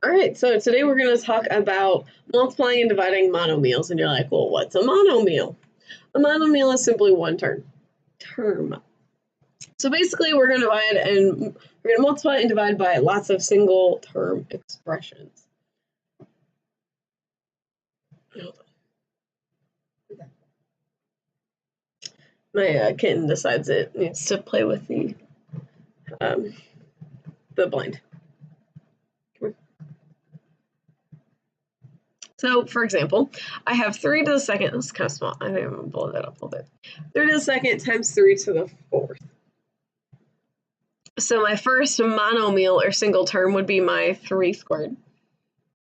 All right, so today we're going to talk about multiplying and dividing monomials. And you're like, well, what's a monomial? A monomial is simply one term. So basically, we're going to multiply and divide by lots of single term expressions. My kitten decides it needs to play with the blind. So, for example, I have 3 to the second. This is kind of small. I think I'm going to blow that up a little bit. 3 to the second times 3 to the fourth. So my first monomial or single term would be my 3 squared.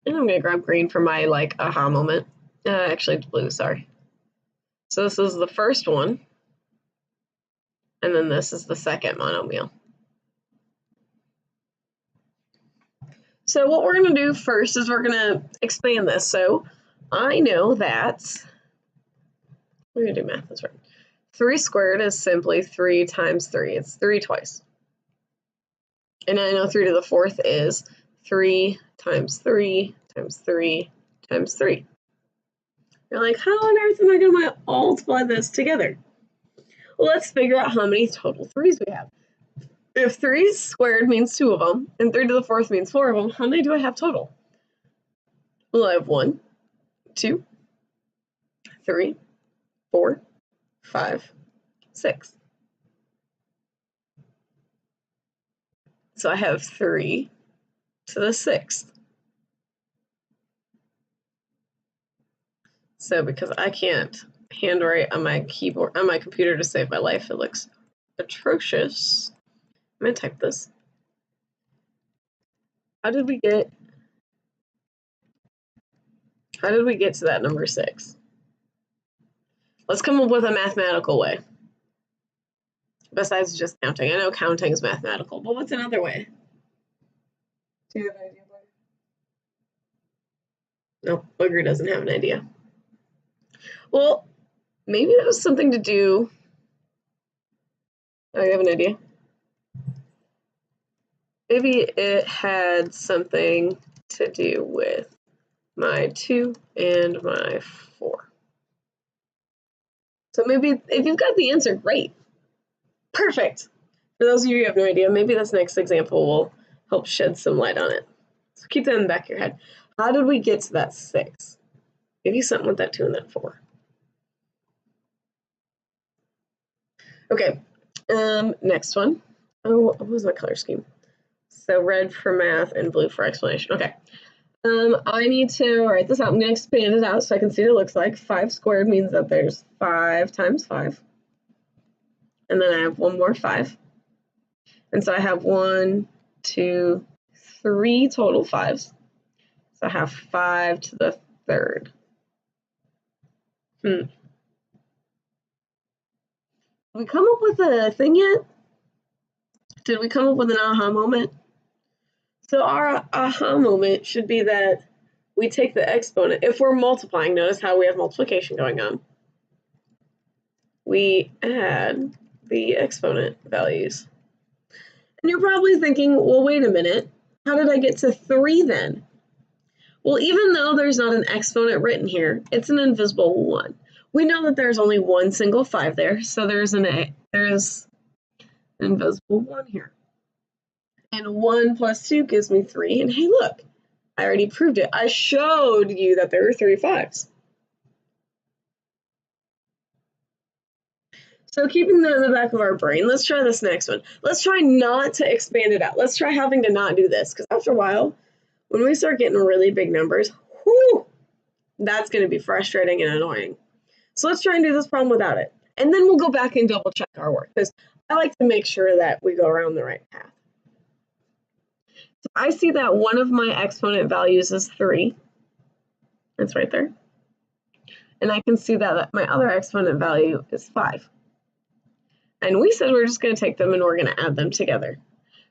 And I'm going to grab green for my aha moment. Actually, it's blue, sorry. So this is the first one. And then this is the second monomial. So what we're going to do first is we're going to expand this. So I know that, we're going to do math this right. 3 squared is simply 3 times 3. It's 3 twice. And I know 3 to the fourth is 3 times 3 times 3 times 3. You're like, how on earth am I going to multiply this together? Well, let's figure out how many total 3's we have. If 3 squared means 2 of them, and 3 to the fourth means 4 of them, how many do I have total? Well, I have 1, 2, 3, 4, 5, 6. So I have 3 to the 6th. So because I can't handwrite on my keyboard, on my computer to save my life, it looks atrocious. I'm going to type this. How did we get to that number 6? Let's come up with a mathematical way. Besides just counting. I know counting is mathematical, but what's another way? Do you have an idea, Booger? No, Booger doesn't have an idea. Well, maybe that was something to do. Oh, you have an idea? Maybe it had something to do with my 2 and my 4. So maybe if you've got the answer, great. Perfect. For those of you who have no idea, maybe this next example will help shed some light on it. So keep that in the back of your head. How did we get to that 6? Maybe something with that 2 and that 4. Okay, next one. Oh, what was my color scheme? So red for math and blue for explanation. Okay. I need to write this out. I'm going to expand it out so I can see what it looks like. 5 squared means that there's 5 times 5. And then I have one more 5. And so I have 1, 2, 3 total 5s. So I have 5 to the 3rd. Did we come up with a thing yet? Did we come up with an aha moment? So our aha moment should be that we take the exponent. If we're multiplying, notice how we have multiplication going on. We add the exponent values. And you're probably thinking, well, wait a minute. How did I get to 3 then? Well, even though there's not an exponent written here, it's an invisible 1. We know that there's only one single 5 there, so there's an invisible 1 here. And 1 plus 2 gives me 3. And hey, look, I already proved it. I showed you that there were 3 5s. So keeping that in the back of our brain, let's try this next one. Let's try not to expand it out. Let's try having to not do this, because after a while, when we start getting really big numbers, whoo, that's going to be frustrating and annoying. So let's try and do this problem without it. And then we'll go back and double check our work, because I like to make sure that we go around the right path. So I see that one of my exponent values is 3. It's right there. And I can see that my other exponent value is 5. And we said we're just going to take them and we're going to add them together.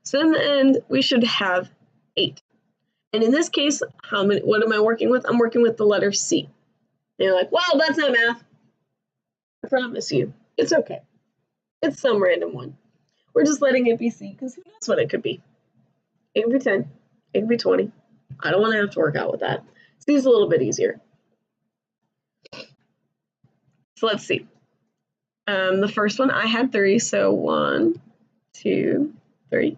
So in the end, we should have 8. And in this case, what am I working with? I'm working with the letter C. And you're like, well, that's not math. I promise you, it's okay. It's some random one. We're just letting it be C because who knows what it could be. It could be 10. It could be 20. I don't want to have to work out with that. C's a little bit easier. So let's see. The first one I had 3, so 1, 2, 3.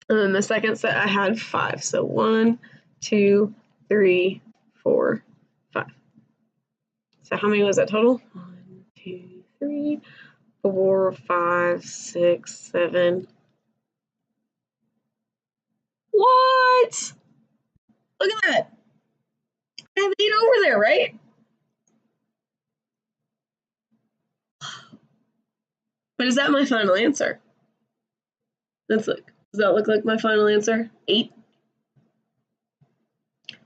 And then the second set I had 5, so 1, 2, 3, 4, 5. So how many was that total? 1, 2, 3, 4, 5, 6, 7. What? Look at that. I have 8 over there, right? But is that my final answer? Let's look. Does that look like my final answer? 8?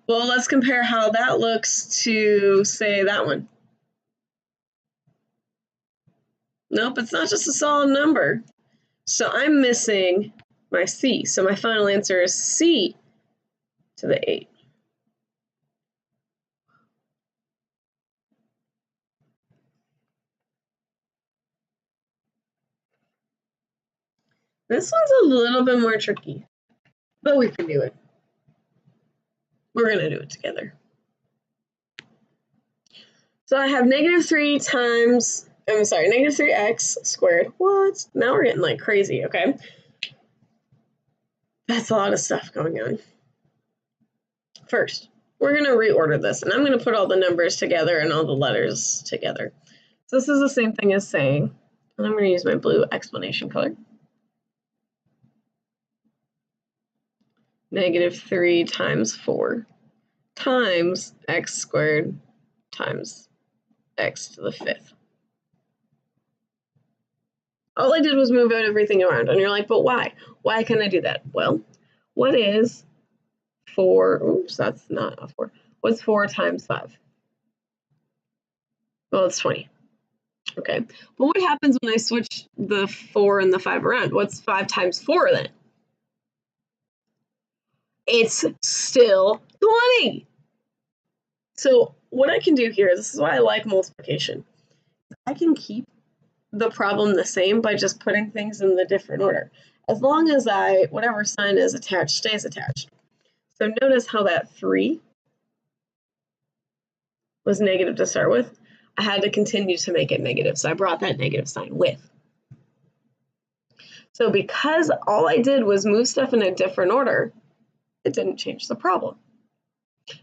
Well, let's compare how that looks to, say, that one. Nope, it's not just a solid number. So I'm missing my C. So my final answer is C to the 8. This one's a little bit more tricky, but we can do it. We're going to do it together. So I have negative 3x squared. What? Now we're getting like crazy, okay? That's a lot of stuff going on. First, we're going to reorder this, and I'm going to put all the numbers together and all the letters together. So this is the same thing as saying, and I'm going to use my blue explanation color. Negative 3 times 4 times x squared times x to the 5th. All I did was move everything around, and you're like, but why? Why can I do that? Well, what is 4? Oops, that's not a 4. What's 4 times 5? Well, it's 20. Okay, but what happens when I switch the 4 and the 5 around? What's 5 times 4 then? It's still 20. So what I can do here, this is why I like multiplication. I can keep the problem the same by just putting things in the different order. As long as whatever sign is attached stays attached. So notice how that 3 was negative to start with. I had to continue to make it negative, so I brought that negative sign with. So because all I did was move stuff in a different order, it didn't change the problem.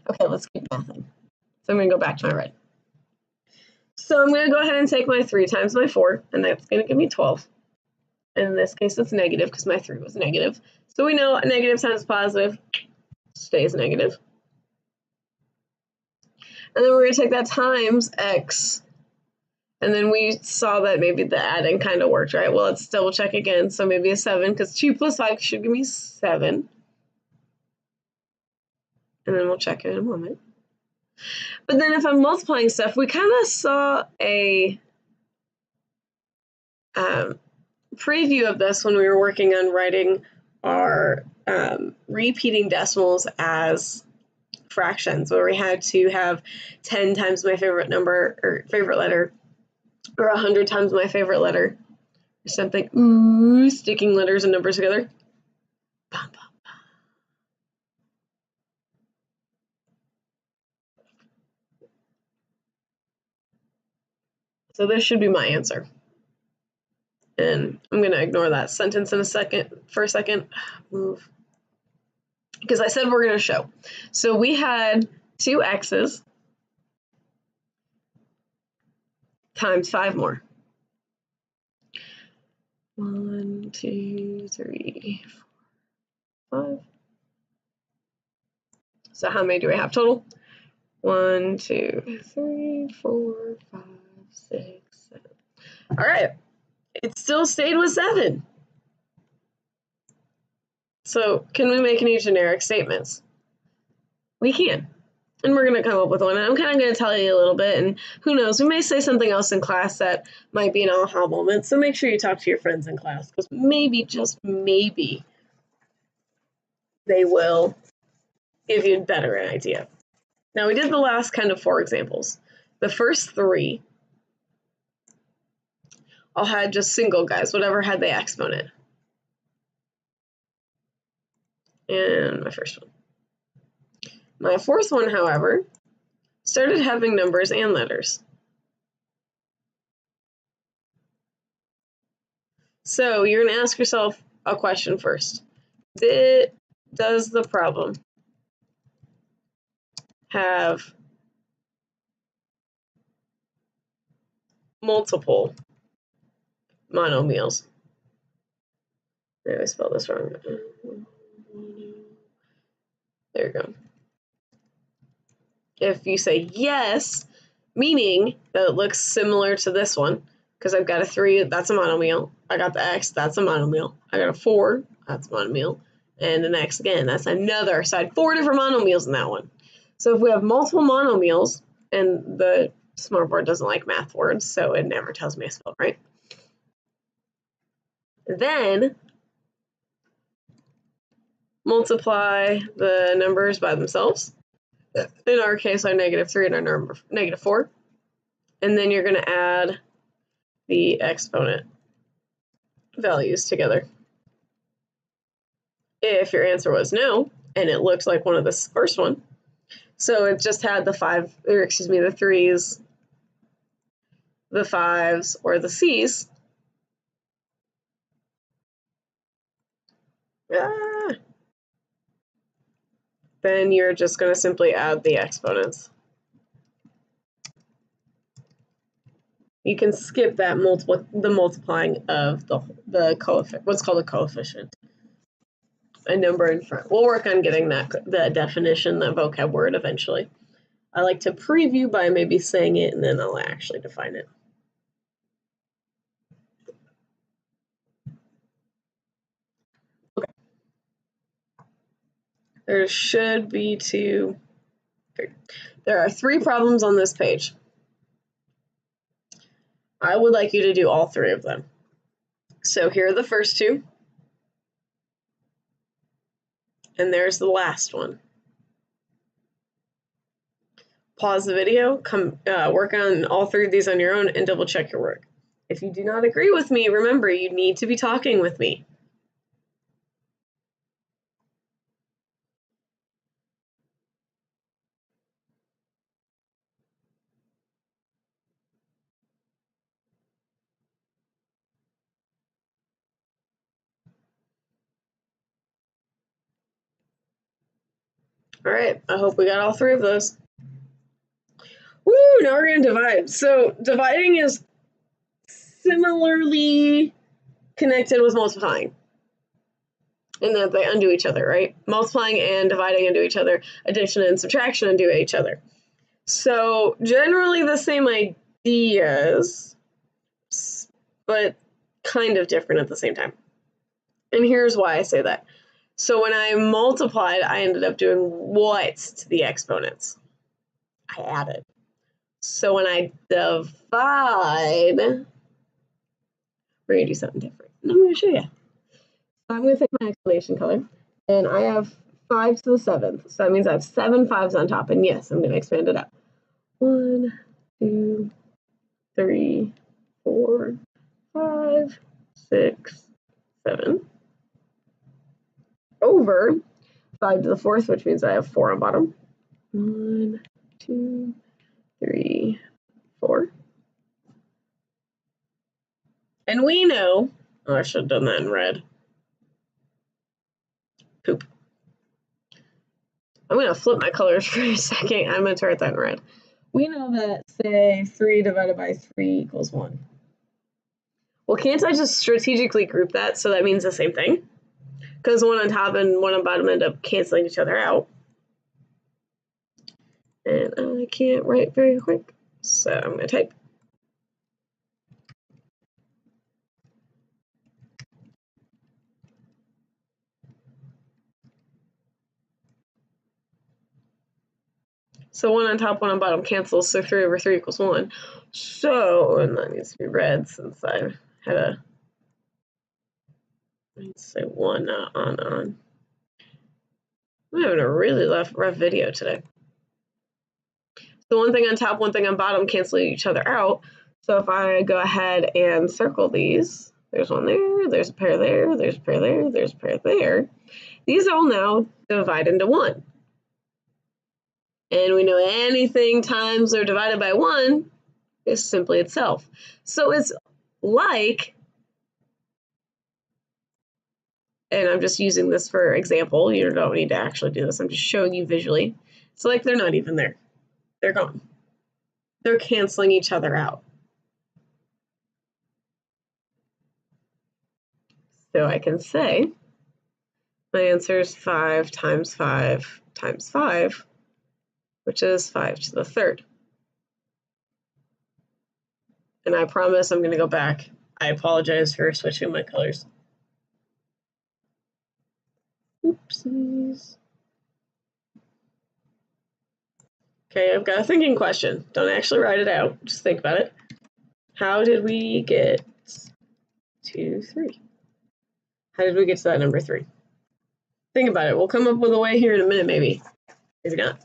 Okay, let's keep mathing. So I'm going to go back to my red. So I'm going to go ahead and take my 3 times my 4, and that's going to give me 12. And in this case, it's negative because my 3 was negative. So we know a negative times positive stays negative. And then we're going to take that times x. And then we saw that maybe the adding kind of worked, right? Well, let's double check again. So maybe a 7, because 2 plus 5 should give me 7. And then we'll check it in a moment. But then if I'm multiplying stuff, we kind of saw a preview of this when we were working on writing our repeating decimals as fractions, where we had to have 10 times my favorite number or favorite letter, or 100 times my favorite letter, or something. Ooh, sticking letters and numbers together. Bum, bum. So this should be my answer. And I'm going to ignore that sentence for a second. Move. Because I said we're going to show. So we had 2 x's times 5 more. 1, 2, 3, 4, 5. So how many do we have total? 1, 2, 3, 4, 5, 6, 7. All right. It still stayed with 7. So can we make any generic statements? We can. And we're going to come up with one. And I'm kind of going to tell you a little bit. And who knows, we may say something else in class that might be an aha moment. So make sure you talk to your friends in class, because maybe, just maybe, they will give you a better idea. Now, we did the last kind of 4 examples. The first 3 all had just single guys, whatever had the exponent. and my first one. My fourth one, however, started having numbers and letters. So you're going to ask yourself a question first. Does the problem have multiple monomials? Maybe I spelled this wrong. There you go. If you say yes, meaning that it looks similar to this one, because I've got a 3, that's a monomial. I got the X, that's a monomial. I got a 4, that's a monomial. And an X again, that's another. So I had 4 different monomials in that one. So if we have multiple monomials, and the smartboard doesn't like math words, so it never tells me I spelled right, then multiply the numbers by themselves. In our case, our -3 and our -4. And then you're going to add the exponent values together. If your answer was no, and it looks like one of this first one, so it just had the 5, or excuse me, the 3s, the 5s, or the C's. Then you're just going to simply add the exponents. You can skip that the multiplying of the coefficient, what's called a coefficient, a number in front. We'll work on getting the definition, that vocab word eventually. I like to preview by maybe saying it, and then I'll actually define it. Okay. There should be 2, 3. There are 3 problems on this page. I would like you to do all 3 of them. So here are the first 2. And there's the last one. Pause the video, come work on all 3 of these on your own, and double check your work. If you do not agree with me, remember, you need to be talking with me. All right, I hope we got all 3 of those. Woo, now we're going to divide. So dividing is similarly connected with multiplying, in that they undo each other, right? Multiplying and dividing undo each other. Addition and subtraction undo each other. So generally the same ideas, but kind of different at the same time. And here's why I say that. So when I multiplied, I ended up doing what to the exponents? I added. So when I divide, we're going to do something different. And I'm going to show you. So I'm going to take my explanation color, and I have 5 to the 7th. So that means I have 7 5s on top. And yes, I'm going to expand it out. 1, 2, 3, 4, 5, 6, 7. Over 5 to the 4th, which means I have 4 on bottom. 1, 2, 3, 4. And we know, oh, I should have done that in red. Poop. I'm going to flip my colors for a second. I'm going to write that in red. We know that, say, 3 divided by 3 equals 1. Well, can't I just strategically group that so that means the same thing? Because one on top and one on bottom end up canceling each other out. And I can't write very quick, so I'm going to type. So 1 on top, 1 on bottom cancels, so 3 over 3 equals 1. So, and that needs to be red since I had a, let's say 1 on. I'm having a really rough video today. So one thing on top, one thing on bottom cancel each other out. So if I go ahead and circle these, There's one there, there's a pair there, there's a pair there, there's a pair there. These all now divide into 1. And we know anything times or divided by 1 is simply itself. So it's like, and I'm just using this for example, you don't need to actually do this, I'm just showing you visually. It's like they're not even there. They're gone. They're canceling each other out. So I can say my answer is 5 times 5 times 5, which is 5 to the 3rd. And I promise I'm going to go back. I apologize for switching my colors. Oopsies. Okay, I've got a thinking question. Don't actually write it out. Just think about it. How did we get to 3? How did we get to that number 3? Think about it. We'll come up with a way here in a minute, maybe. Maybe not.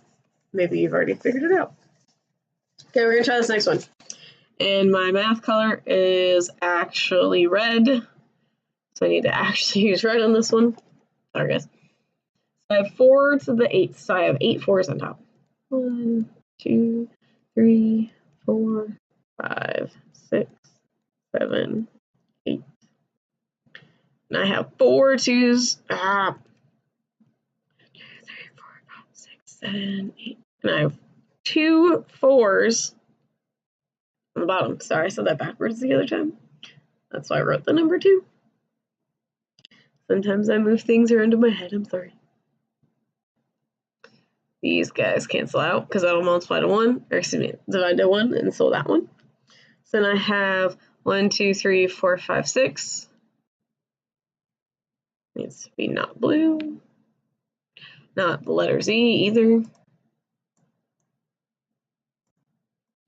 Maybe you've already figured it out. Okay, we're going to try this next one. And my math color is actually red. So I need to actually use red on this one. Sorry, guys. I have 4 to the 8th, so I have 8 4s on top. 1, 2, 3, 4, 5, 6, 7, 8. And I have 4 2s. 2, 3, 4, 5, 6, 7, 8. And I have 2 4s on the bottom. Sorry, I said that backwards the other time. That's why I wrote the number 2. Sometimes I move things around in my head. I'm sorry. These guys cancel out because that'll multiply to 1, or excuse me, divide to 1, and so that one. So then I have 1, 2, 3, 4, 5, 6. Needs to be not blue. Not the letter Z either.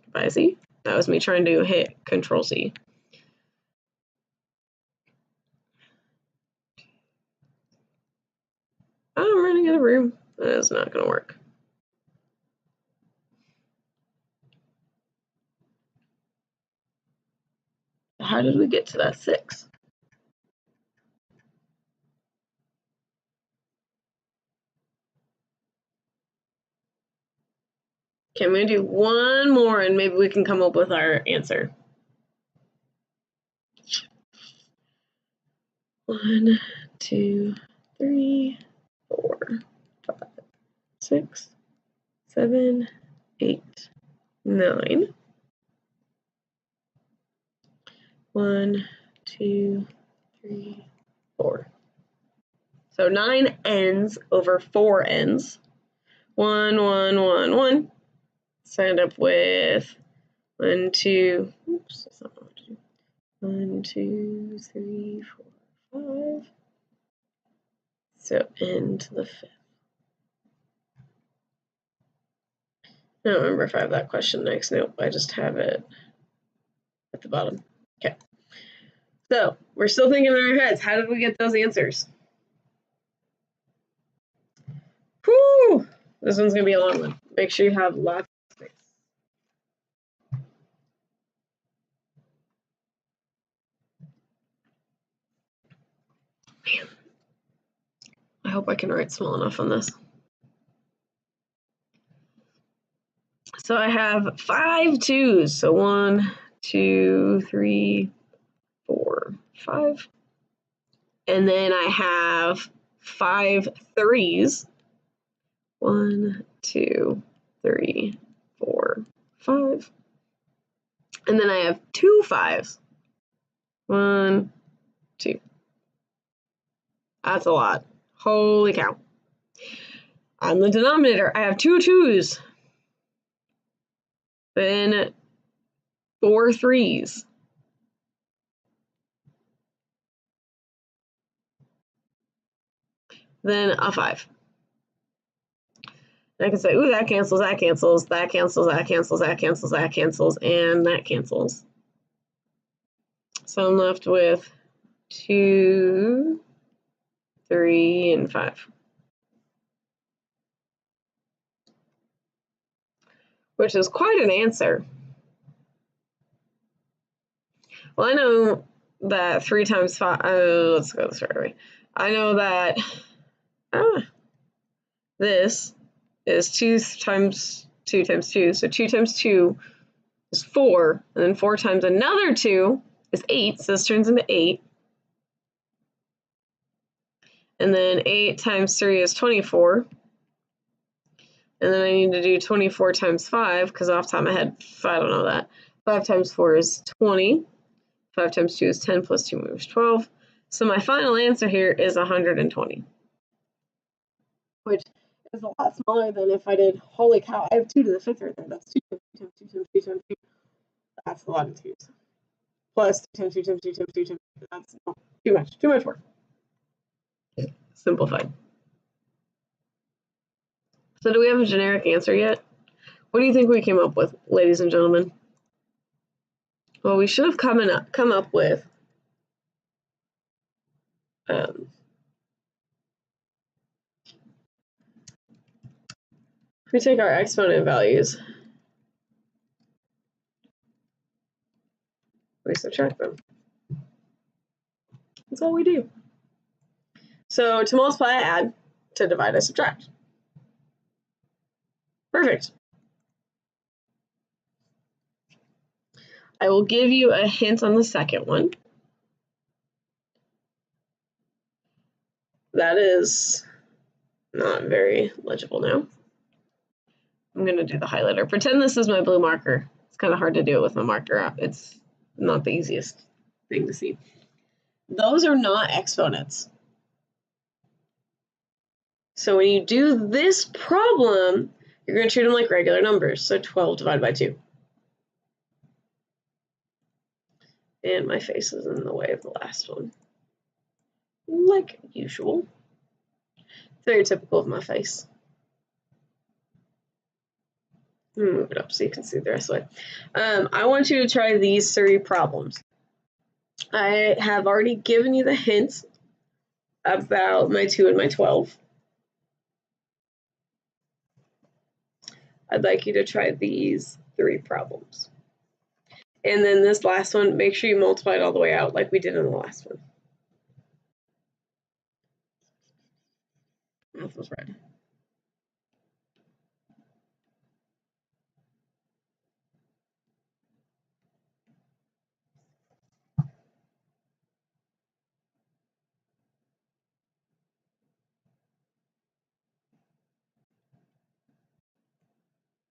Goodbye, Z. That was me trying to hit Control Z. I'm running out of room. That is not going to work. How did we get to that 6? Okay, I'm going to do one more and maybe we can come up with our answer. 1, 2, 3, 4, 5, 6, 7, 8, 9. 1, 2, 3, 4. So 9 n's over 4 n's. 1, 1, 1, 1. So I end up with 1, 2. Oops, that's not what I want to do. 1, 2, 3, 4, 5. So n to the 5th. I don't remember if I have that question next. Nope, I just have it at the bottom. Okay. So we're still thinking in our heads, how did we get those answers? Whew! This one's going to be a long one. Make sure you have lots of space. Man. I hope I can write small enough on this. So I have 5 2s. So 1, 2, 3, 4, 5. And then I have 5 3s. 1, 2, 3, 4, 5. And then I have 2 5s. 1, 2. That's a lot. Holy cow. On the denominator, I have 2 2s. Then 4 3s. Then a 5. And I can say, ooh, that cancels, that cancels, that cancels, that cancels, that cancels, that cancels, and that cancels. So I'm left with 2, 3, and 5. Which is quite an answer. Well, I know that 3 times 5, let's go this right away. I know that this is 2 times 2 times 2, so 2 times 2 is 4, and then 4 times another 2 is 8, so this turns into 8. And then 8 times 3 is 24. And then I need to do 24 times 5, because off the top of my head, I don't know that. 5 times 4 is 20. 5 times 2 is 10, plus 2 is 12. So my final answer here is 120. Which is a lot smaller than if I did, holy cow, I have 2 to the 5th right there. That's 2 times 2 times 2 times 2 times 2. That's a lot of 2's. Plus 2 times 2 times 2 times 2 times 2. That's too much work. Simplified. So do we have a generic answer yet? What do you think we came up with, ladies and gentlemen? Well, we should have come up with we take our exponent values, we subtract them. That's all we do. So to multiply, I add. To divide, I subtract. Perfect. I will give you a hint on the second one. That is not very legible now. I'm going to do the highlighter. Pretend this is my blue marker. It's kind of hard to do it with my marker. It's not the easiest thing to see. Those are not exponents. So when you do this problem, you're going to treat them like regular numbers. So 12 divided by 2. And my face is in the way of the last one, like usual. Very typical of my face. Move it up so you can see the rest of the way. I want you to try these 3 problems. I have already given you the hints about my 2 and my 12. I'd like you to try these 3 problems. And then this last one, make sure you multiply it all the way out like we did in the last one. Mouth was red.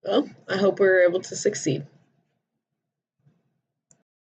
Well, I hope we were able to succeed.